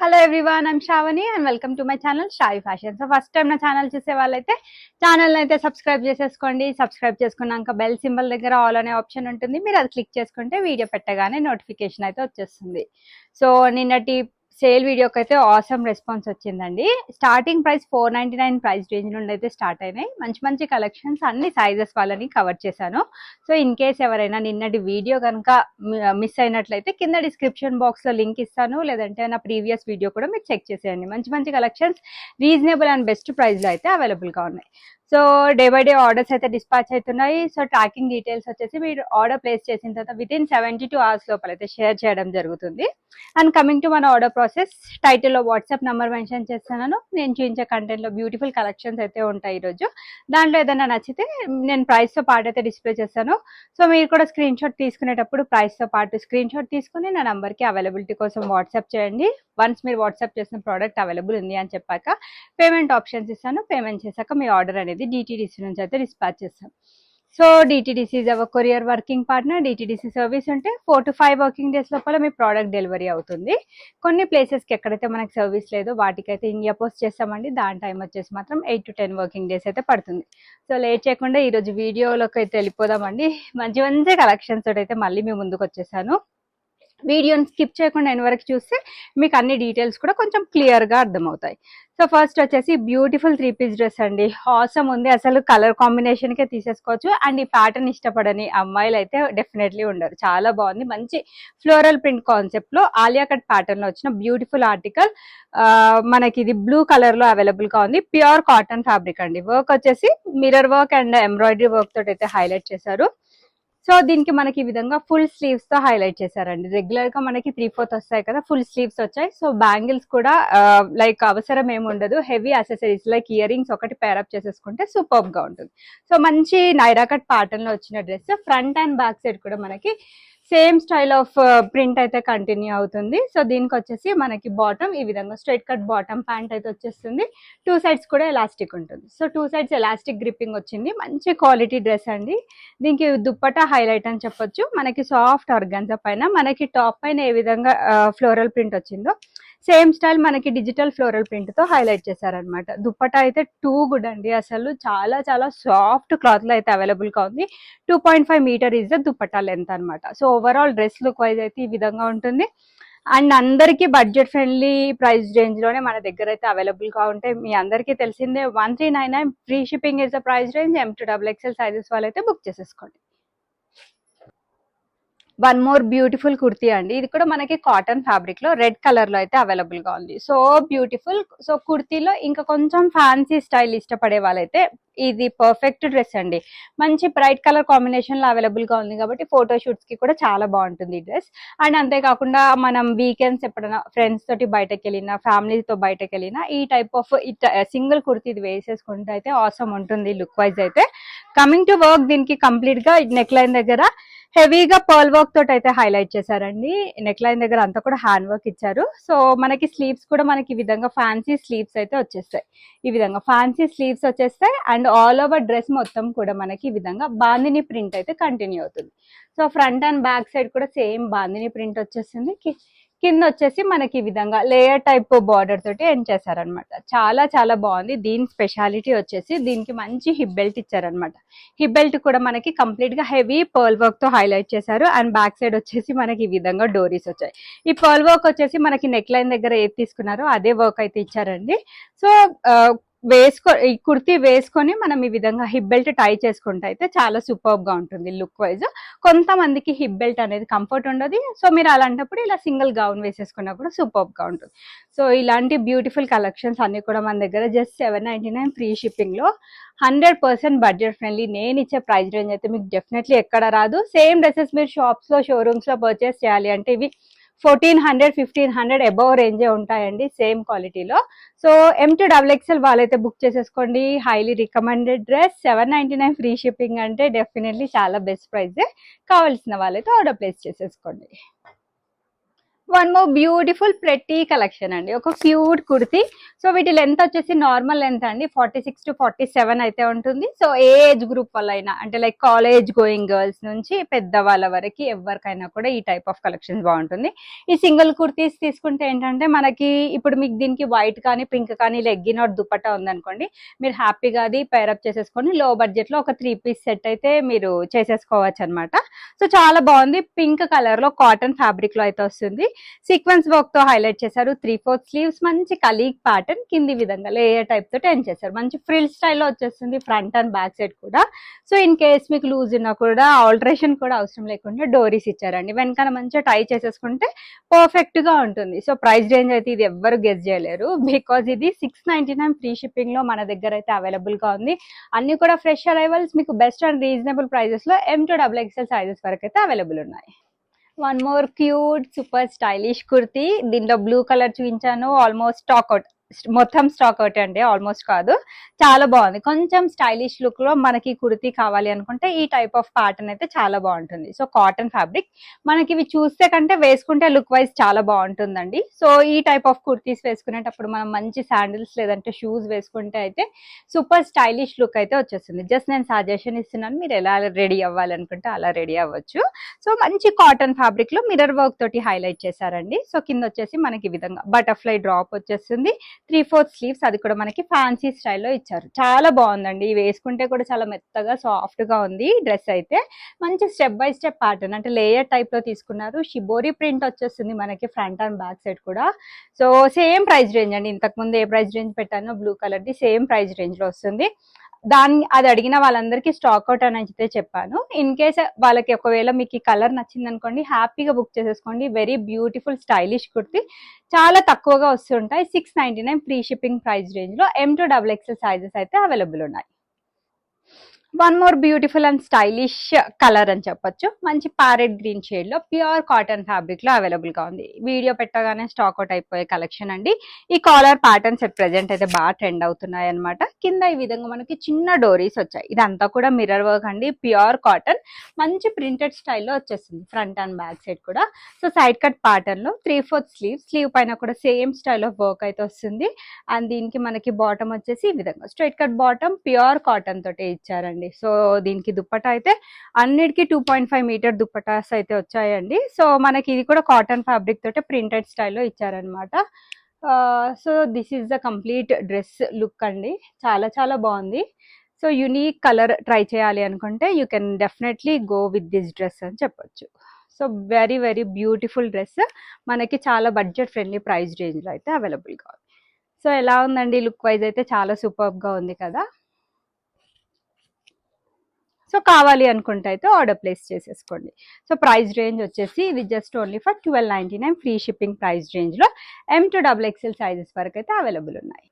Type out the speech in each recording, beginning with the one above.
Hello everyone, I'm Sravani and welcome to my channel Sravi fashion. So first time నా channel చూసే వాళ్ళైతే channel అయితే subscribe చేసేసుకోండి. సబ్స్క్రైబ్ చేసుకున్నాక బెల్ సింబల్ దగ్గర ఆల్ అనే ఆప్షన్ ఉంటుంది. మీరు అది క్లిక్ చేసుకుంటే వీడియో పెట్టగానే నోటిఫికేషన్ అయితే వచ్చేస్తుంది. సో నిన్నటి సేల్ వీడియోకి అయితే ఆసమ్ రెస్పాన్స్ వచ్చిందండి. స్టార్టింగ్ ప్రైస్ 499 ప్రైస్ రేంజ్ నుండి అయితే స్టార్ట్ అయినాయి. మంచి మంచి కలెక్షన్స్ అన్ని సైజెస్ వాళ్ళని కవర్ చేశాను. సో ఇన్ కేస్ ఎవరైనా నిన్నటి వీడియో కనుక మిస్ అయినట్లయితే కింద డిస్క్రిప్షన్ బాక్స్ లో లింక్ ఇస్తాను, లేదంటే నా ప్రీవియస్ వీడియో కూడా మీరు చెక్ చేసేయండి. మంచి మంచి collections reasonable and best price లో అయితే అవైలబుల్ గా ఉన్నాయి. So day by day orders అయితే డిస్పాచ్ అవుతున్నాయి. సో ట్రాకింగ్ డీటెయిల్స్ వచ్చేసి మీరు ఆర్డర్ ప్లేస్ చేసిన తర్వాత వితిన్ 72 hours లోపల అయితే షేర్ చేయడం జరుగుతుంది. అండ్ కమింగ్ టు మన ఆర్డర్ ప్రాసెస్, టైటిల్లో వాట్సాప్ నెంబర్ మెన్షన్ చేస్తున్నాను. నేను చూపించే కంటెంట్ లో బ్యూటిఫుల్ కలెక్షన్స్ అయితే ఉంటాయి ఈరోజు. దాంట్లో ఏదైనా నచ్చితే నేను ప్రైస్ తో పాటు అయితే డిస్ప్లే చేస్తాను. సో మీరు కూడా స్క్రీన్ షాట్ తీసుకునేటప్పుడు ప్రైస్ తో పాటు స్క్రీన్ షాట్ తీసుకుని నా నంబర్ కి అవైలబిలిటీ కోసం వాట్సాప్ చేయండి. వన్స్ మీరు వాట్సాప్ చేసిన ప్రోడక్ట్ అవైలబుల్ ఉంది అని చెప్పాక పేమెంట్ ఆప్షన్స్ ఇస్తాను. పేమెంట్ చేశాక మీ ఆర్డర్ అనేది DTDC నుంచి అయితే డిస్పాచ్ చేస్తాం. So DTDC is our courier working partner. DTDC service ఉంటే 4 to 5 వర్కింగ్ డేస్ లోపల మీ ప్రోడక్ట్ డెలివరీ అవుతుంది. కొన్ని ప్లేసెస్కి ఎక్కడైతే మనకి సర్వీస్ లేదో వాటికైతే ఇండియా పోస్ట్ చేస్తామండి. దాని టైం వచ్చేసి మాత్రం 8 to 10 వర్కింగ్ డేస్ అయితే పడుతుంది. సో లేట్ చేయకుండా ఈరోజు వీడియోలోకి అయితే వెళ్ళిపోదామండి. మంచి మంచి కలెక్షన్స్ తోటి అయితే మళ్ళీ మీ ముందుకు వచ్చేసాను. వీడియోని స్కిప్ చేయకుండా ఎన్ని వరకు చూస్తే మీకు అన్ని డీటెయిల్స్ కూడా కొంచెం క్లియర్గా అర్థమవుతాయి. సో ఫస్ట్ వచ్చేసి బ్యూటిఫుల్ 3-piece డ్రెస్ అండి. హాసమ్ ఉంది, అసలు కలర్ కాంబినేషన్కే తీసేసుకోవచ్చు. అండ్ ఈ ప్యాటర్న్ ఇష్టపడని అమ్మాయిలు అయితే డెఫినెట్లీ ఉండరు. చాలా బాగుంది, మంచి ఫ్లోరల్ ప్రింట్ కాన్సెప్ట్లో ఆలియా కట్ ప్యాటర్న్లో వచ్చిన బ్యూటిఫుల్ ఆర్టికల్. మనకి ఇది బ్లూ కలర్లో అవైలబుల్గా ఉంది. ప్యూర్ కాటన్ ఫ్యాబ్రిక్ అండి. వర్క్ వచ్చేసి mirror work and embroidery work తోటి అయితే హైలైట్ చేశారు. సో దీనికి మనకి ఈ విధంగా ఫుల్ స్లీవ్స్ తో హైలైట్ చేశారండి. రెగ్యులర్ గా మనకి 3/4 వస్తాయి కదా, ఫుల్ స్లీవ్స్ వచ్చాయి. సో బ్యాంగిల్స్ కూడా లైక్ అవసరం ఏమి ఉండదు. Heavy accessories like ear rings ఒకటి పేరప్ చేసేసుకుంటే సూపర్ గా ఉంటుంది. సో మంచి నైరా కట్ ప్యాటర్న్ లో వచ్చిన dress. Front and back side కూడా మనకి సేమ్ స్టైల్ ఆఫ్ ప్రింట్ అయితే కంటిన్యూ అవుతుంది. సో దీనికి వచ్చేసి మనకి బాటమ్ ఈ విధంగా స్ట్రైట్ కట్ బాటమ్ ప్యాంట్ అయితే వచ్చేస్తుంది. 2 sides కూడా ఎలాస్టిక్ ఉంటుంది. సో 2 sides ఎలాస్టిక్ గ్రిప్పింగ్ వచ్చింది. మంచి క్వాలిటీ డ్రెస్ అండి. దీనికి దుప్పటా హైలైట్ అని చెప్పొచ్చు. మనకి సాఫ్ట్ ఆర్గాన్జా పైన మనకి టాప్ పైన ఏ విధంగా ఫ్లోరల్ ప్రింట్ వచ్చిందో సేమ్ స్టైల్ మనకి డిజిటల్ ఫ్లోరల్ ప్రింట్ తో హైలైట్ చేశారనమాట. దుప్పటా అయితే టూ గుడ్ అండి. అసలు చాలా చాలా సాఫ్ట్ క్లాత్ లో అయితే అవైలబుల్ గా ఉంది. 2.5 meter is the dupatta length అనమాట. So overall dress look wise అయితే ఈ విధంగా ఉంటుంది. అండ్ అందరికీ బడ్జెట్ ఫ్రెండ్లీ ప్రైస్ రేంజ్ లోనే మన దగ్గర అయితే అవైలబుల్ గా ఉంటాయి. మీ అందరికీ తెలిసిందే 1399 free shipping is the price range. M to XXL sizes వాళ్ళైతే బుక్ చేసేసుకోండి. వన్ మోర్ బ్యూటిఫుల్ కుర్తీ అండి. ఇది కూడా మనకి కాటన్ ఫ్యాబ్రిక్ లో రెడ్ కలర్ లో అయితే అవైలబుల్ గా ఉంది. So beautiful. సో కుర్తీలో ఇంకా కొంచెం ఫ్యాన్సీ స్టైల్ ఇష్టపడే వాళ్ళైతే ఇది పర్ఫెక్ట్ డ్రెస్ అండి. మంచి బ్రైట్ కలర్ కాంబినేషన్ లో అవైలబుల్ గా ఉంది కాబట్టి ఫోటో షూట్స్ కి కూడా చాలా బాగుంటుంది ఈ డ్రెస్. అండ్ అంతేకాకుండా మనం వీకెండ్స్ ఎప్పుడైనా ఫ్రెండ్స్ తోటి బయటకు వెళ్ళినా, ఫ్యామిలీతో బయటకు వెళ్ళినా ఈ టైప్ ఆఫ్ సింగిల్ కుర్తీ ఇది వేసేసుకుంటే అయితే ఆసమ్ ఉంటుంది లుక్ వైజ్ అయితే. కమింగ్ టు వర్క్, దీనికి కంప్లీట్ గా నెక్ లైన్ దగ్గర హెవీగా పర్ల్ వర్క్ తోటి అయితే హైలైట్ చేశారండి. నెక్ లైన్ దగ్గర అంతా కూడా హ్యాండ్ వర్క్ ఇచ్చారు. సో మనకి స్లీవ్స్ కూడా మనకి ఈ విధంగా ఫ్యాన్సీ స్లీవ్స్ అయితే వచ్చేస్తాయి. ఈ విధంగా ఫ్యాన్సీ స్లీవ్స్ వచ్చేస్తాయి. అండ్ ఆల్ ఓవర్ డ్రెస్ మొత్తం కూడా మనకి ఈ విధంగా బాందిని ప్రింట్ అయితే కంటిన్యూ అవుతుంది. So front and back side కూడా సేమ్ బాందిని ప్రింట్ వచ్చేస్తుంది. కింద వచ్చేసి మనకి ఈ విధంగా లేయర్ టైప్ బార్డర్ తోటి ఎండ్ చేశారనమాట. చాలా చాలా బాగుంది. దీని స్పెషాలిటీ వచ్చేసి దీనికి మంచి హిప్ బెల్ట్ ఇచ్చారనమాట. హిప్ బెల్ట్ కూడా మనకి కంప్లీట్ గా హెవీ పర్ల్ వర్క్ తో హైలైట్ చేశారు. అండ్ బ్యాక్ సైడ్ వచ్చేసి మనకి ఈ విధంగా డోరీస్ వచ్చాయి. ఈ పర్ల్ వర్క్ వచ్చేసి మనకి నెక్ లైన్ దగ్గర ఏది తీసుకున్నారో అదే వర్క్ అయితే ఇచ్చారండి. సో ఈ కుర్తీ వేసుకొని మనం ఈ విధంగా హిప్ బెల్ట్ టై చేసుకుంటే అయితే చాలా సూపర్ గా ఉంటుంది లుక్ వైజ్. కొంతమందికి హిప్ బెల్ట్ అనేది కంఫర్ట్ ఉండదు. సో మీరు అలాంటప్పుడు ఇలా సింగిల్ గౌన్ వేసేసుకున్నా కూడా సూపర్ గా ఉంటుంది. సో ఇలాంటి బ్యూటిఫుల్ కలెక్షన్స్ అన్ని కూడా మన దగ్గర జస్ట్ 799 ఫ్రీ షిప్పింగ్ లో 100% బడ్జెట్ ఫ్రెండ్లీ. నేను ఇచ్చే ప్రైస్ రేంజ్ అయితే మీకు డెఫినెట్లీ ఎక్కడ రాదు. సేమ్ డ్రెస్సెస్ మీరు షాప్స్ లో షోరూమ్స్ లో పర్చేస్ చేయాలి అంటే ఇవి 1400 1500 అబౌవ్ రేంజే ఉంటాయండి సేమ్ క్వాలిటీలో. సో M to XXL వాళ్ళైతే బుక్ చేసేసుకోండి. Highly recommended dress. 799 free shipping అంటే డెఫినెట్లీ చాలా బెస్ట్ ప్రైజే. కావాల్సిన వాళ్ళైతే ఆర్డర్ ప్లేస్ చేసేసుకోండి. One more beautiful pretty collection అండి, ఒక క్యూట్ కుర్తీ. సో వీటి లెంత్ వచ్చేసి నార్మల్ లెంత్ అండి, 46 to 47 అయితే ఉంటుంది. సో ఏ ఏజ్ గ్రూప్ వాళ్ళైనా, అంటే లైక్ కాలేజ్ గోయింగ్ గర్ల్స్ నుంచి పెద్దవాళ్ళ వరకు ఎవరికైనా కూడా ఈ టైప్ ఆఫ్ కలెక్షన్ బాగుంటుంది. ఈ సింగిల్ కుర్తీస్ తీసుకుంటే ఏంటంటే మనకి ఇప్పుడు మీకు దీనికి వైట్ కానీ పింక్ కానీ లెగ్గిన్ ఆర్ దుపట్టా ఉందనుకోండి, మీరు హ్యాపీగా అది పేరప్ చేసేసుకొని లో బడ్జెట్ లో ఒక 3 పీస్ సెట్ అయితే మీరు చేసేసుకోవచ్చు అనమాట. సో చాలా బాగుంది, పింక్ కలర్ లో కాటన్ ఫ్యాబ్రిక్ లో అయితే వస్తుంది. సీక్వెన్స్ వర్క్ తో హైలైట్ చేశారు. 3/4 స్లీవ్స్, మంచి కలీగ్ ప్యాటర్న్, కింది విధంగా లేయర్ టైప్ తో టెన్ చేశారు. మంచి ఫ్రిల్ స్టైల్లో వచ్చేస్తుంది ఫ్రంట్ అండ్ బ్యాక్ సైడ్ కూడా. సో ఇన్ కేస్ మీకు లూజ్ ఉన్నా కూడా ఆల్టరేషన్ కూడా అవసరం లేకుండా డోరీస్ ఇచ్చారండి. వెనకాల మంచిగా టై చేసేసుకుంటే పర్ఫెక్ట్ గా ఉంటుంది. సో ప్రైస్ రేంజ్ అయితే ఇది ఎవ్వరు గెస్ చేయలేరు, బికాజ్ ఇది 699 ఫ్రీ షిప్పింగ్ లో మన దగ్గర అయితే అవైలబుల్ గా ఉంది. అన్ని కూడా ఫ్రెష్ అరైవల్స్, మీకు బెస్ట్ అండ్ రీజనబుల్ ప్రైజెస్ లో M to XXL సైజెస్ వరకు అయితే అవైలబుల్ ఉన్నాయి. One more cute super stylish kurti. దీంట్లో బ్లూ కలర్ చూపించాను, ఆల్మోస్ట్ స్టాక్ అవుట్, మొత్తం స్టాక్ అవుట్ అండి, ఆల్మోస్ట్ కాదు. చాలా బాగుంది, కొంచెం స్టైలిష్ లుక్ లో మనకి కుర్తీ కావాలి అనుకుంటే ఈ టైప్ ఆఫ్ ప్యాటర్న్ అయితే చాలా బాగుంటుంది. సో కాటన్ ఫ్యాబ్రిక్, మనకి ఇవి చూస్తే కంటే వేసుకుంటే లుక్ వైజ్ చాలా బాగుంటుందండి. సో ఈ టైప్ ఆఫ్ కుర్తీస్ వేసుకునేటప్పుడు మనం మంచి శాండిల్స్ లేదంటే షూస్ వేసుకుంటే అయితే సూపర్ స్టైలిష్ లుక్ అయితే వచ్చేస్తుంది. జస్ట్ నేను సజెషన్ ఇస్తున్నాను, మీరు ఎలా రెడీ అవ్వాలనుకుంటే అలా రెడీ అవ్వచ్చు. సో మంచి కాటన్ ఫ్యాబ్రిక్ లో మిర్రర్ వర్క్ తోటి హైలైట్ చేశారండి. సో కింద వచ్చేసి మనకి ఈ విధంగా బటర్ఫ్లై డ్రాప్ వచ్చేస్తుంది. 3/4 స్లీవ్స్, అది కూడా మనకి ఫ్యాన్సీ స్టైల్లో ఇచ్చారు. చాలా బాగుందండి, వేసుకుంటే కూడా చాలా మెత్తగా సాఫ్ట్ గా ఉంది డ్రెస్ అయితే. మంచి స్టెప్ బై స్టెప్ ప్యాటర్న్, అంటే లేయర్ టైప్ లో తీసుకున్నారు. షిబోరి ప్రింట్ వచ్చేస్తుంది మనకి ఫ్రంట్ అండ్ బ్యాక్ సైడ్ కూడా. సో సేమ్ ప్రైస్ రేంజ్ అండి, ఇంతకు ముందు ఏ ప్రైస్ రేంజ్ పెట్టానో బ్లూ కలర్ ది సేమ్ ప్రైస్ రేంజ్ లో వస్తుంది. అది అడిగిన వాళ్ళందరికీ స్టాక్ అవుట్ అని అయితే చెప్పాను. ఇన్ కేస్ వాళ్ళకి ఒకవేళ మీకు ఈ కలర్ నచ్చింది అనుకోండి, హ్యాపీగా బుక్ చేసేసుకోండి. వెరీ బ్యూటిఫుల్ స్టైలిష్ కుర్తి, చాలా తక్కువగా వస్తుంటాయి. 699 ఫ్రీ షిప్పింగ్ ప్రైస్ రేంజ్ లో M to XXL సైజెస్ అయితే అవైలబుల్ ఉన్నాయి. One more beautiful and stylish colour అని చెప్పొచ్చు, మంచి ప్యారెట్ గ్రీన్ షేడ్ లో ప్యూర్ కాటన్ ఫ్యాబ్రిక్ లో అవైలబుల్ గా ఉంది. వీడియో పెట్టగానే స్టాక్ అవుట్ అయిపోయే కలెక్షన్ అండి. ఈ కాలర్ ప్యాటర్న్స్ ఎట్ ప్రెసెంట్ అయితే బాగా ట్రెండ్ అవుతున్నాయి అనమాట. కింద ఈ విధంగా మనకి చిన్న డోరీస్ వచ్చాయి, ఇదంతా కూడా మిర్రర్ వర్క్ అండి, ప్యూర్ కాటన్, మంచి ప్రింటెడ్ స్టైల్లో వచ్చేస్తుంది ఫ్రంట్ అండ్ బ్యాక్ సైడ్ కూడా. సో సైడ్ కట్ ప్యాటర్న్ లో 3/4 స్లీవ్ పైన కూడా సేమ్ స్టైల్ ఆఫ్ వర్క్ అయితే వస్తుంది. అండ్ దీనికి మనకి బాటమ్ వచ్చేసి ఈ విధంగా straight cut bottom, pure cotton తోటే ఇచ్చారండి. సో దీనికి దుప్పటా అయితే అన్నిటికీ 2.5 మీటర్ దుప్పటాస్ అయితే వచ్చాయండి. సో మనకి ఇది కూడా కాటన్ ఫ్యాబ్రిక్ తోటే ప్రింటెడ్ స్టైల్లో ఇచ్చారనమాట. So this is the complete dress look అండి, చాలా చాలా బాగుంది. సో యూనిక్ కలర్ ట్రై చేయాలి అనుకుంటే you can definitely go with this dress అని చెప్పొచ్చు. So very very beautiful dress, మనకి చాలా బడ్జెట్ ఫ్రెండ్లీ ప్రైస్ రేంజ్లో అయితే అవైలబుల్గా ఉంది. సో ఎలా ఉందండి, లుక్ వైజ్ అయితే చాలా సూపర్గా ఉంది కదా. సో కావాలి అనుకుంటే అయితే ఆర్డర్ ప్లేస్ చేసేసుకోండి. సో ప్రైస్ రేంజ్ వచ్చేసి ఇది just only for 1299 free shipping price రేంజ్లో M to XXL సైజెస్ వరకు అయితే అవైలబుల్ ఉన్నాయి.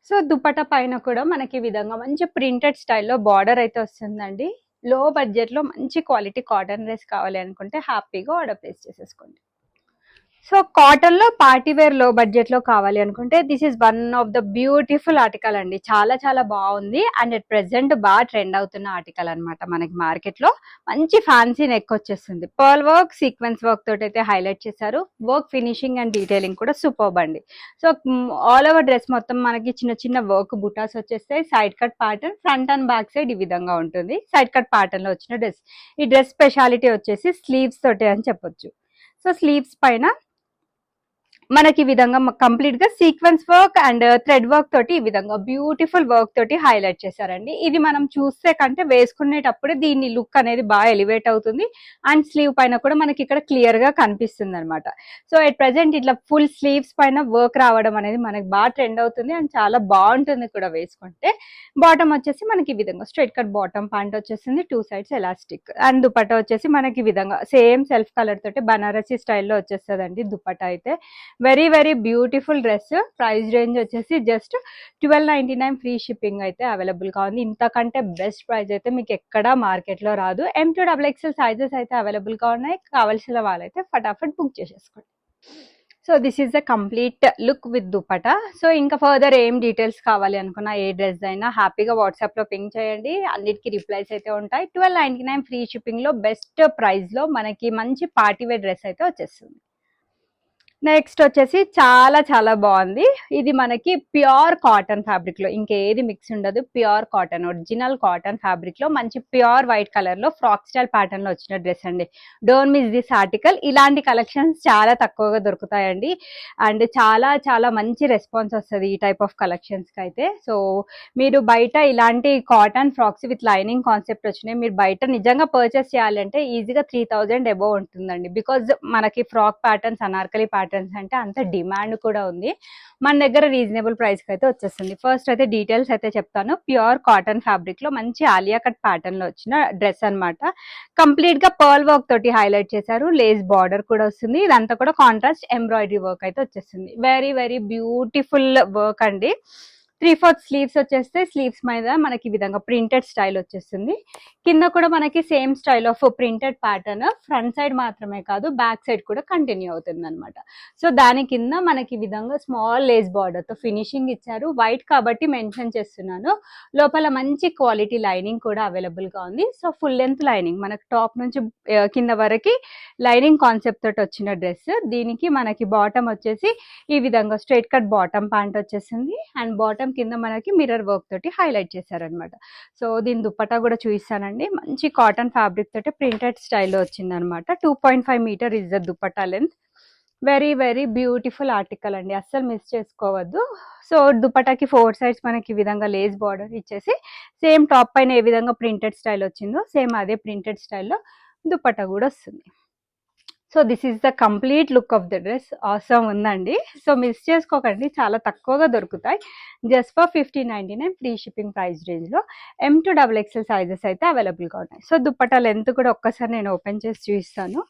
సో దుపట్టా పైన కూడా మనకి ఈ విధంగా మంచి ప్రింటెడ్ స్టైల్లో బార్డర్ అయితే వస్తుందండి. లో బడ్జెట్లో మంచి క్వాలిటీ కాటన్ డ్రెస్ కావాలి అనుకుంటే హ్యాపీగా ఆర్డర్ ప్లేస్ చేసేసుకోండి. సో కాటన్ లో పార్టీ వేర్ లో బడ్జెట్ లో కావాలి అనుకుంటే this is one of the beautiful article అండి, చాలా చాలా బాగుంది. అండ్ అట్ ప్రెసెంట్ బాగా ట్రెండ్ అవుతున్న ఆర్టికల్ అనమాట. మనకి మార్కెట్ లో మంచి ఫ్యాన్సీ నెక్ వచ్చేస్తుంది, పర్ల్ వర్క్ సీక్వెన్స్ వర్క్ తోటి అయితే హైలైట్ చేశారు. వర్క్ ఫినిషింగ్ అండ్ డీటెయిలింగ్ కూడా సూపర్బ్ అండి. సో ఆల్ ఓవర్ డ్రెస్ మొత్తం మనకి చిన్న చిన్న వర్క్ బుటాస్ వచ్చేస్తాయి. Side cut pattern, front and back side ఈ విధంగా ఉంటుంది. సైడ్ కట్ ప్యాటర్న్ లో వచ్చిన డ్రెస్. ఈ డ్రెస్ స్పెషాలిటీ వచ్చేసి స్లీవ్స్ తోటి అని చెప్పొచ్చు. సో స్లీవ్స్ పైన మనకి ఈ విధంగా కంప్లీట్ గా sequence work and thread work తోటి ఈ విధంగా బ్యూటిఫుల్ వర్క్ తోటి హైలైట్ చేశారండి. ఇది మనం చూస్తే కంటే వేసుకునేటప్పుడే దీని లుక్ అనేది బాగా ఎలివేట్ అవుతుంది. అండ్ స్లీవ్ పైన కూడా మనకి ఇక్కడ క్లియర్ గా కనిపిస్తుంది అనమాట. సో ఎట్ ప్రెసెంట్ ఇట్లా ఫుల్ స్లీవ్స్ పైన వర్క్ రావడం అనేది మనకి బాగా ట్రెండ్ అవుతుంది అండ్ చాలా బాగుంటుంది కూడా వేసుకుంటే. బాటమ్ వచ్చేసి మనకి ఈ విధంగా స్ట్రైట్ కట్ బాటమ్ ప్యాంట్ వచ్చేసింది, 2 sides ఎలాస్టిక్. అండ్ దుపట్టా వచ్చేసి మనకి ఈ విధంగా సేమ్ సెల్ఫ్ కలర్ తోటి బనారసి స్టైల్లో వచ్చేస్తుందండి దుపట్టా అయితే. Very very beautiful dress. Price range వచ్చేసి జస్ట్ 1299 ఫ్రీ షిప్పింగ్ అయితే అవైలబుల్ గా ఉంది. ఇంతకంటే బెస్ట్ ప్రైస్ అయితే మీకు ఎక్కడా మార్కెట్ లో రాదు. M to XXL సైజెస్ అయితే అవైలబుల్ గా ఉన్నాయి. కావాల్సిన వాళ్ళైతే ఫటాఫట్ బుక్ చేసేసుకోండి. So this is the complete look with dupatta. So ఇంకా ఫర్దర్ ఏం డీటెయిల్స్ కావాలి అనుకున్నా, ఏ డ్రెస్ అయినా హ్యాపీగా వాట్సాప్ లో పింక్ చేయండి, అన్నిటికీ రిప్లైస్ అయితే ఉంటాయి. 1299 ఫ్రీ షిప్పింగ్ లో బెస్ట్ ప్రైస్ లో మనకి మంచి పార్టీ వేర్ డ్రెస్ అయితే వచ్చేస్తుంది. నెక్స్ట్ వచ్చేసి చాలా చాలా బాగుంది. ఇది మనకి ప్యూర్ కాటన్ ఫ్యాబ్రిక్ లో, ఇంకేది మిక్స్ ఉండదు. Pure cotton, original cotton fabric లో మంచి ప్యూర్ వైట్ కలర్ లో ఫ్రాక్ స్టైల్ ప్యాటర్న్ లో వచ్చిన డ్రెస్ అండి. Don't miss this article. ఇలాంటి కలెక్షన్స్ చాలా తక్కువగా దొరుకుతాయండి. అండ్ చాలా చాలా మంచి రెస్పాన్స్ వస్తుంది ఈ టైప్ ఆఫ్ కలెక్షన్స్ కి అయితే. సో మీరు బయట ఇలాంటి cotton frocks with lining concept వచ్చినాయి, మీరు బయట నిజంగా పర్చేస్ చేయాలంటే ఈజీగా 3000 అబోవ్ ఉంటుందండి. బికాజ్ మనకి ఫ్రాక్ ప్యాటర్న్స్, అనార్కలి ప్యాటర్న్స్ అంటే అంత డిమాండ్ కూడా ఉంది. మన దగ్గర రీజనబుల్ ప్రైస్ కి అయితే వచ్చేస్తుంది. ఫస్ట్ అయితే డీటెయిల్స్ అయితే చెప్తాను. ప్యూర్ కాటన్ ఫ్యాబ్రిక్ లో మంచి ఆలియా కట్ ప్యాటర్న్ లో వచ్చిన డ్రెస్ అన్నమాట. కంప్లీట్ గా పర్ల్ వర్క్ తోటి హైలైట్ చేశారు. లేస్ బార్డర్ కూడా వస్తుంది. ఇదంతా కూడా కాంట్రాస్ట్ ఎంబ్రాయిడరీ వర్క్ అయితే వచ్చేస్తుంది. వెరీ వెరీ బ్యూటిఫుల్ వర్క్ అండి. 3/4 స్లీవ్స్ వచ్చేస్తే స్లీవ్స్ మీద మనకి ఈ విధంగా ప్రింటెడ్ స్టైల్ వచ్చేస్తుంది. కింద కూడా మనకి same style of printed pattern front side మాత్రమే కాదు, బ్యాక్ సైడ్ కూడా కంటిన్యూ అవుతుంది అనమాట. సో దాని కింద మనకి ఈ విధంగా స్మాల్ లేస్ బార్డర్ తో ఫినిషింగ్ ఇచ్చారు. వైట్ కాబట్టి మెన్షన్ చేస్తున్నాను. లోపల మంచి క్వాలిటీ లైనింగ్ కూడా అవైలబుల్ గా ఉంది. సో ఫుల్ లెంత్ లైనింగ్, మనకి టాప్ నుంచి కింద వరకు లైనింగ్ కాన్సెప్ట్ తోటి వచ్చిన డ్రెస్. దీనికి మనకి బాటమ్ వచ్చేసి ఈ విధంగా స్ట్రైట్ కట్ బాటమ్ ప్యాంట్ వచ్చేసింది. అండ్ బాటమ్ కింద మనకి మిర్రర్ వర్క్ తోటి హైలైట్ చేశారనమాట. సో దీని దుప్పటా కూడా చూపిస్తానండి. మంచి కాటన్ ఫ్యాబ్రిక్ తోటి ప్రింటెడ్ స్టైల్లో వచ్చింది అనమాట. 2.5 meter is the dupatta length. Very very beautiful article అండి, అస్సలు మిస్ చేసుకోవద్దు. సో దుపటాకి 4 సైడ్స్ మనకి ఈ విధంగా లేస్ బార్డర్ ఇచ్చేసి, సేమ్ టాప్ పైన ఏ విధంగా ప్రింటెడ్ స్టైల్ వచ్చిందో సేమ్ అదే ప్రింటెడ్ స్టైల్లో దుపట్టా కూడా వస్తుంది. So this is the complete look of the dress. Awesome ఉందండి. సో మిస్ చేసుకోకండి, చాలా తక్కువగా దొరుకుతాయి. Just for 1599 free shipping price రేంజ్లో M to XXL సైజెస్ అయితే అవైలబుల్గా ఉన్నాయి. సో దుప్పటా లెంత్ కూడా ఒక్కసారి నేను ఓపెన్ చేసి చూపిస్తాను.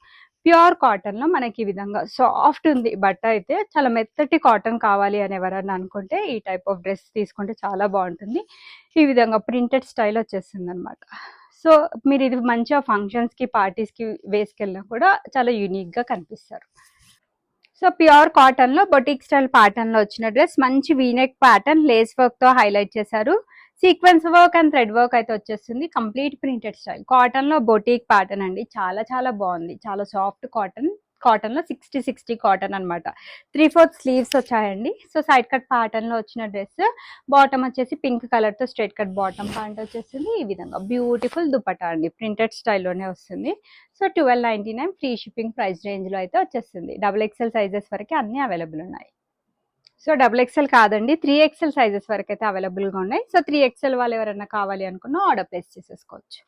ప్యూర్ కాటన్లో మనకి ఈ విధంగా సాఫ్ట్ ఉంది బట్ట అయితే. చాలా మెత్తటి కాటన్ కావాలి అని ఎవరన్నా అనుకుంటే ఈ టైప్ ఆఫ్ డ్రెస్ తీసుకుంటే చాలా బాగుంటుంది. ఈ విధంగా ప్రింటెడ్ స్టైల్ వచ్చేస్తుంది అనమాట. సో మీరు ఇది మంచిగా ఫంక్షన్స్కి, పార్టీస్కి వేసుకెళ్ళినా కూడా చాలా యూనిక్గా కనిపిస్తారు. సో ప్యూర్ కాటన్లో బొటిక్ స్టైల్ ప్యాటర్న్లో వచ్చిన డ్రెస్. మంచి వీనెక్ ప్యాటర్న్, లేస్ వర్క్తో హైలైట్ చేశారు. Sequence work and thread work అయితే వచ్చేస్తుంది. కంప్లీట్ ప్రింటెడ్ స్టైల్ కాటన్లో బొటిక్ ప్యాటర్న్ అండి. చాలా చాలా బాగుంది. చాలా సాఫ్ట్ కాటన్. కాటన్లో 60/60 కాటన్ అనమాట. 3/4 స్లీవ్స్ వచ్చాయండి. సో సైడ్ కట్ ప్యాటర్న్లో వచ్చిన డ్రెస్. బాటమ్ వచ్చేసి పింక్ కలర్తో స్ట్రైట్ కట్ బాటమ్ ప్యాంట్ వచ్చేసింది. ఈ విధంగా బ్యూటిఫుల్ దుపట్టా అండి, ప్రింటెడ్ స్టైల్లోనే వస్తుంది. సో 1299 ఫ్రీ షిప్పింగ్ ప్రైస్ రేంజ్లో అయితే వచ్చేస్తుంది. XXL సైజెస్ వరకు అన్నీ అవైలబుల్ ఉన్నాయి. సో XXL కాదండి, 3XL సైజెస్ వరకు అయితే అవైలబుల్గా ఉన్నాయి. సో 3XL వాళ్ళు ఎవరైనా కావాలి అనుకున్నా ఆర్డర్ ప్లేస్ చేసేసుకోవచ్చు.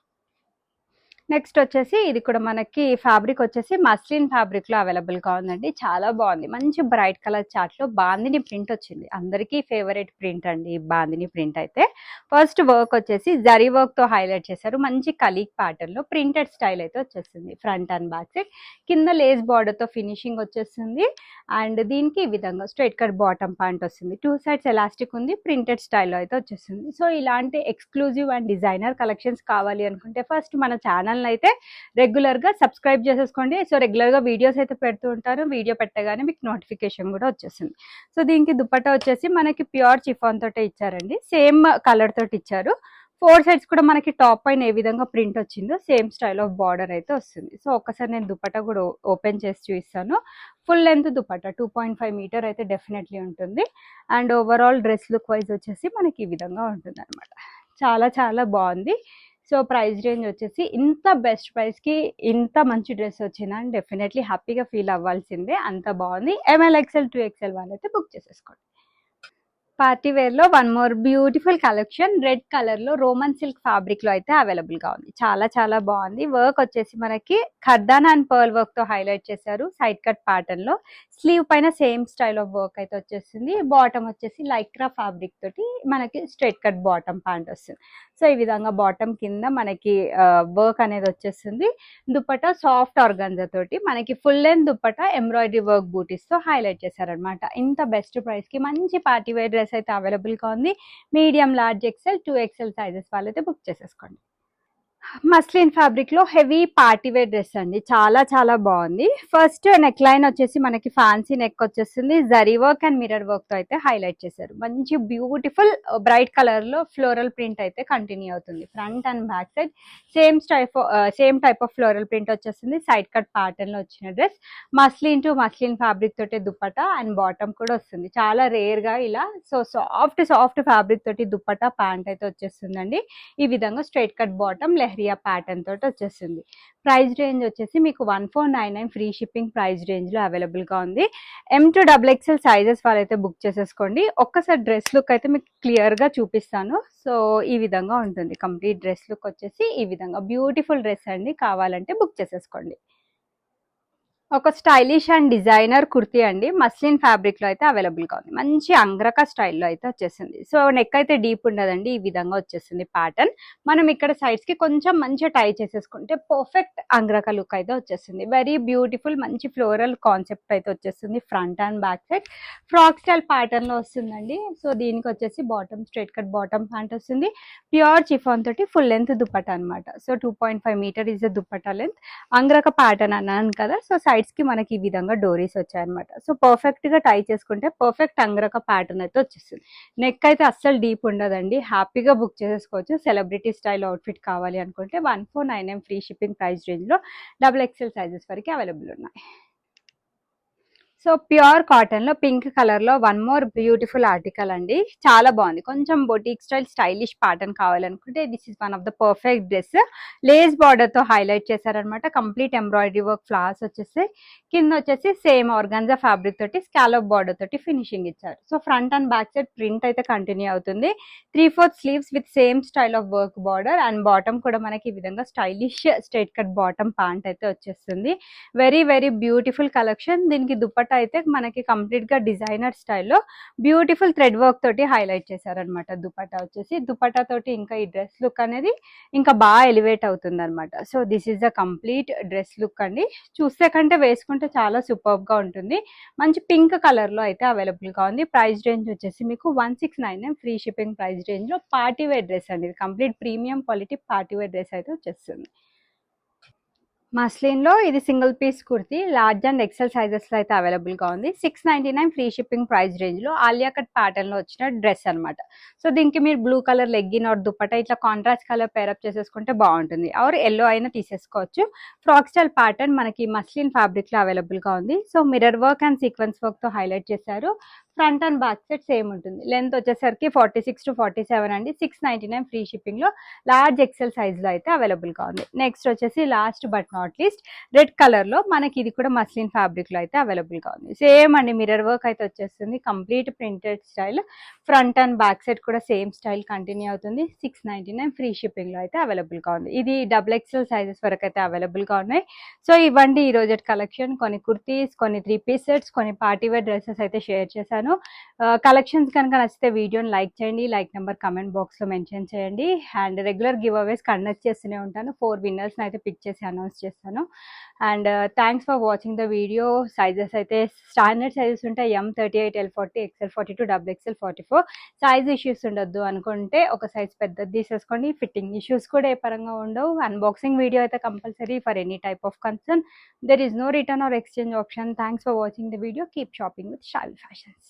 నెక్స్ట్ వచ్చేసి ఇది కూడా మనకి ఫ్యాబ్రిక్ వచ్చేసి మస్లిన్ ఫ్యాబ్రిక్ లో అవైలబుల్ గా ఉందండి. చాలా బాగుంది. మంచి బ్రైట్ కలర్ చార్ట్ లో బాందిని ప్రింట్ వచ్చింది. అందరికీ ఫేవరెట్ ప్రింట్ అండి బాందిని ప్రింట్ అయితే. ఫస్ట్ వర్క్ వచ్చేసి జరీ వర్క్ తో హైలైట్ చేశారు. మంచి కలీక్ ప్యాటర్న్ లో ప్రింటెడ్ స్టైల్ అయితే వచ్చేసింది. ఫ్రంట్ అండ్ బ్యాక్ సైడ్ కింద లేస్ బార్డర్ తో ఫినిషింగ్ వచ్చేస్తుంది. అండ్ దీనికి ఈ విధంగా స్ట్రైట్ కట్ బాటమ్ ప్యాంట్ వస్తుంది. 2 సైడ్స్ ఎలాస్టిక్ ఉంది. ప్రింటెడ్ స్టైల్లో అయితే వచ్చేస్తుంది. సో ఇలాంటి ఎక్స్క్లూజివ్ అండ్ డిజైనర్ కలెక్షన్స్ కావాలి అనుకుంటే ఫస్ట్ మన ఛానల్ అయితే రెగ్యులర్ గా సబ్స్క్రైబ్ చేసేసుకోండి. సో రెగ్యులర్ గా వీడియోస్ అయితే పెడుతూ ఉంటారు. వీడియో పెట్టగానే మీకు నోటిఫికేషన్ కూడా వచ్చేస్తుంది. సో దీనికి దుపట్టా వచ్చేసి మనకి ప్యూర్ చిఫాన్ తోటే ఇచ్చారండి. సేమ్ కలర్ తోటి ఇచ్చారు. 4 సైడ్స్ కూడా మనకి టాప్ పైన ఏ విధంగా ప్రింట్ వచ్చిందో సేమ్ స్టైల్ ఆఫ్ బార్డర్ అయితే వస్తుంది. సో ఒక్కసారి నేను దుపట్టా కూడా ఓపెన్ చేసి చూపిస్తాను. ఫుల్ లెంత్ దుపట్టా 2.5 మీటర్ అయితే డెఫినెట్లీ ఉంటుంది. And overall dress look wise వచ్చేసి మనకి ఈ విధంగా ఉంటుంది అనమాట. చాలా చాలా బాగుంది. సో ప్రైస్ రేంజ్ వచ్చేసి ఇంత బెస్ట్ ప్రైస్కి ఇంత మంచి డ్రెస్ వచ్చిందా అని డెఫినెట్లీ హ్యాపీగా ఫీల్ అవ్వాల్సిందే. అంత బాగుంది. ML XL 2XL వాళ్ళైతే బుక్ చేసేసుకోండి. పార్టీ వేర్ లో one more beautiful collection. Red colour లో రోమన్ సిల్క్ ఫ్యాబ్రిక్ లో అయితే అవైలబుల్ గా ఉంది. చాలా చాలా బాగుంది. వర్క్ వచ్చేసి మనకి ఖర్దానా అండ్ పర్ల్ వర్క్ తో హైలైట్ చేశారు. సైడ్ కట్ ప్యాటర్న్ లో స్లీవ్ పైన సేమ్ స్టైల్ ఆఫ్ వర్క్ అయితే వచ్చేస్తుంది. బాటమ్ వచ్చేసి లైక్రా ఫ్యాబ్రిక్ తోటి మనకి స్ట్రైట్ కట్ బాటమ్ ప్యాంట్ వస్తుంది. సో ఈ విధంగా బాటమ్ కింద మనకి వర్క్ అనేది వచ్చేస్తుంది. దుపట్టా సాఫ్ట్ ఆర్గాన్జా తోటి మనకి full length dupatta embroidery work butis తో హైలైట్ చేశారనమాట. ఇంత బెస్ట్ ప్రైస్ కి మంచి పార్టీ వేర్ డ్రెస్ అయితే అవైలబుల్ గా ఉంది. Medium, large, XL, 2XL sizes వాళ్ళైతే బుక్ చేసేసుకోండి. మస్లిన్ ఫ్యాబ్రిక్ లో హెవీ పార్టీ వేర్ డ్రెస్ అండి, చాలా చాలా బాగుంది. ఫస్ట్ నెక్ లైన్ వచ్చేసి మనకి ఫ్యాన్సీ నెక్ వచ్చేస్తుంది, zari work and mirror work తో అయితే హైలైట్ చేశారు. మంచి బ్యూటిఫుల్ బ్రైట్ కలర్ లో ఫ్లోరల్ ప్రింట్ అయితే కంటిన్యూ అవుతుంది. Front and back side same type of floral print వచ్చేస్తుంది. సైడ్ కట్ ప్యాటర్న్ లో వచ్చిన dress, muslin to muslin fabric తోటి దుపట్టా అండ్ బాటమ్ కూడా వస్తుంది. చాలా రేర్ గా ఇలా సాఫ్ట్ ఫ్యాబ్రిక్ తోటి దుపట్టా ప్యాంట్ అయితే వచ్చేస్తుందండి. ఈ విధంగా straight cut bottom leheriya pattern తోటి వచ్చేస్తుంది. ప్రైస్ రేంజ్ వచ్చేసి మీకు 1499 ఫ్రీ షిప్పింగ్ ప్రైస్ రేంజ్ లో అవైలబుల్ గా ఉంది. M to XXL సైజెస్ వాళ్ళైతే బుక్ చేసేసుకోండి. ఒక్కసారి డ్రెస్ లుక్ అయితే మీకు క్లియర్ గా చూపిస్తాను. సో ఈ విధంగా ఉంటుంది కంప్లీట్ డ్రెస్ లుక్ వచ్చేసి. ఈ విధంగా బ్యూటిఫుల్ డ్రెస్ అండి, కావాలంటే బుక్ చేసేసుకోండి. ఒక స్టైలిష్ అండ్ డిజైనర్ కుర్తీ అండి, మస్లిన్ ఫ్యాబ్రిక్ లో అయితే అవైలబుల్ గా ఉంది. మంచి అంగ్రక స్టైల్లో అయితే వచ్చేసింది. సో నెక్ అయితే డీప్ ఉండదండి, ఈ విధంగా వచ్చేసింది ప్యాటర్న్. మనం ఇక్కడ సైడ్స్ కి కొంచెం మంచిగా టై చేసేసుకుంటే పర్ఫెక్ట్ అంగ్రక లుక్ అయితే వచ్చేసింది. వెరీ బ్యూటిఫుల్ మంచి ఫ్లోరల్ కాన్సెప్ట్ అయితే వచ్చేస్తుంది. Front and back side frock style pattern లో వస్తుందండి. సో దీనికి వచ్చేసి bottom straight cut bottom pant వస్తుంది. ప్యూర్ చిఫాన్ తోటి ఫుల్ లెంత్ దుపట్టా అనమాట. So 2.5 meter is the dupatta length. Angrakha pattern అన్నాను కదా, సో సైడ్స్ కి మనకి ఈ విధంగా డోరీస్ వచ్చాయన్నమాట. సో పర్ఫెక్ట్ గా టై చేసుకుంటే పర్ఫెక్ట్ అంగ్రక ప్యాటర్న్ అయితే వచ్చేస్తుంది. నెక్ అయితే అస్సలు డీప్ ఉండదండి, హ్యాపీగా బుక్ చేసేసుకోవచ్చు. సెలబ్రిటీ స్టైల్ అవుట్ఫిట్ కావాలి అనుకుంటే 1499 ఫ్రీ షిప్పింగ్ ప్రైస్ రేంజ్ లో XXL సైజెస్ వరకు అవైలబుల్ ఉన్నాయి. సో ప్యూర్ కాటన్ లో పింక్ కలర్ లో వన్ మోర్ బ్యూటిఫుల్ ఆర్టికల్ అండి, చాలా బాగుంది. కొంచెం బొటిక్ స్టైల్ స్టైలిష్ ప్యాటర్న్ కావాలనుకుంటే this is one of the perfect dress. Lace border తో హైలైట్ చేశారనమాట. కంప్లీట్ ఎంబ్రాయిడరీ వర్క్ ఫ్లవర్స్ వచ్చేసి, కింద వచ్చేసి సేమ్ ఆర్గాన్జా ఫ్యాబ్రిక్ తోటి స్కాలప్ బార్డర్ తోటి ఫినిషింగ్ ఇచ్చారు. So front and back side print అయితే కంటిన్యూ అవుతుంది. 3/4 sleeves with same style of work border and bottom కూడా మనకి ఈ విధంగా stylish straight cut bottom pant అయితే వచ్చేస్తుంది. Very very beautiful collection. దీనికి దుపట్టా అయితే మనకి కంప్లీట్ గా డిజైనర్ స్టైల్లో బ్యూటిఫుల్ థ్రెడ్ వర్క్ తోటి హైలైట్ చేశారనమాట. దుపట్టా వచ్చేసి దుపట్టా తోటి ఇంకా ఈ డ్రెస్ లుక్ అనేది ఇంకా బాగా ఎలివేట్ అవుతుంది అనమాట. So this is the complete dress look అండి. చూస్తే కంటే వేసుకుంటే చాలా సూపర్ గా ఉంటుంది. మంచి పింక్ కలర్ లో అయితే అవైలబుల్ గా ఉంది. ప్రైస్ రేంజ్ వచ్చేసి మీకు 1699 ఫ్రీ షిప్పింగ్ ప్రైస్ రేంజ్ లో పార్టీ వేర్ డ్రెస్ అండి. Complete premium quality party wear dress అయితే వచ్చేస్తుంది. మస్లిన్ లో ఇది single piece kurti, large and XL sizes లో అయితే అవైలబుల్ గా ఉంది. 699 ఫ్రీ షిప్పింగ్ ప్రైస్ రేంజ్ లో ఆలియా కట్ ప్యాటర్న్ లో వచ్చిన డ్రెస్ అనమాట. సో దీనికి మీరు blue colour legging or dupatta ఇట్లా కాంట్రాస్ట్ కలర్ పేరప్ చేసేసుకుంటే బాగుంటుంది. ఆర్ ఎల్లో అయినా తీసేసుకోవచ్చు. ఫ్రాక్ స్టైల్ ప్యాటర్న్ మనకి మస్లిన్ ఫ్యాబ్రిక్ లో అవైలబుల్ గా ఉంది. So mirror work and sequence work తో హైలైట్ చేశారు. Front and back side same ఉంటుంది. లెంత్ వచ్చేసరికి 46 to 47 అండి. 699 ఫ్రీ షిప్పింగ్ లో లార్జ్ ఎక్సెల్ సైజ్ లో అయితే అవైలబుల్ గా ఉంది. నెక్స్ట్ వచ్చేసి last but not least red colour లో మనకి ఇది కూడా మస్లిన్ ఫ్యాబ్రిక్ లో అయితే అవైలబుల్ గా ఉంది. సేమ్ అండి, మిర్రర్ వర్క్ అయితే వచ్చేస్తుంది. Complete printed style. Front and back side కూడా సేమ్ స్టైల్ కంటిన్యూ అవుతుంది. 699 ఫ్రీ షిప్పింగ్ లో అయితే అవైలబుల్ గా ఉంది. ఇది XXL సైజెస్ వరకు అయితే అవైలబుల్ గా ఉన్నాయి. సో ఇవ్వండి ఈ రోజు కలెక్షన్. కొన్ని కుర్తీస్, కొన్ని 3-piece సెట్స్, కొన్ని పార్టీ వేర్ డ్రెస్సెస్ అయితే షేర్ చేశాను. కలెక్షన్స్ కనుక నచ్చితే వీడియోని లైక్ చేయండి. లైక్ నెంబర్ కమెంట్ బాక్స్ లో మెన్షన్ చేయండి. అండ్ రెగ్యులర్ గివ్ అవేస్ కండక్ట్ చేస్తూనే ఉంటాను. 4 winners అయితే పిక్ చేసి అనౌన్స్ చేస్తాను. And thanks for watching the video. Sizes అయితే స్టాండర్డ్ సైజెస్ ఉంటాయి. M38, L40, XL42, XXL44. Size issues ఉండొద్దు అనుకుంటే ఒక సైజ్ పెద్దది తీసేసుకోండి. ఫిట్టింగ్ ఇష్యూస్ కూడా ఏ పరంగా ఉండవు. అన్బాక్సింగ్ వీడియో అయితే compulsory for any type of concern. There is no return or exchange option. Thanks for watching the video. Keep shopping with Shavi fashions.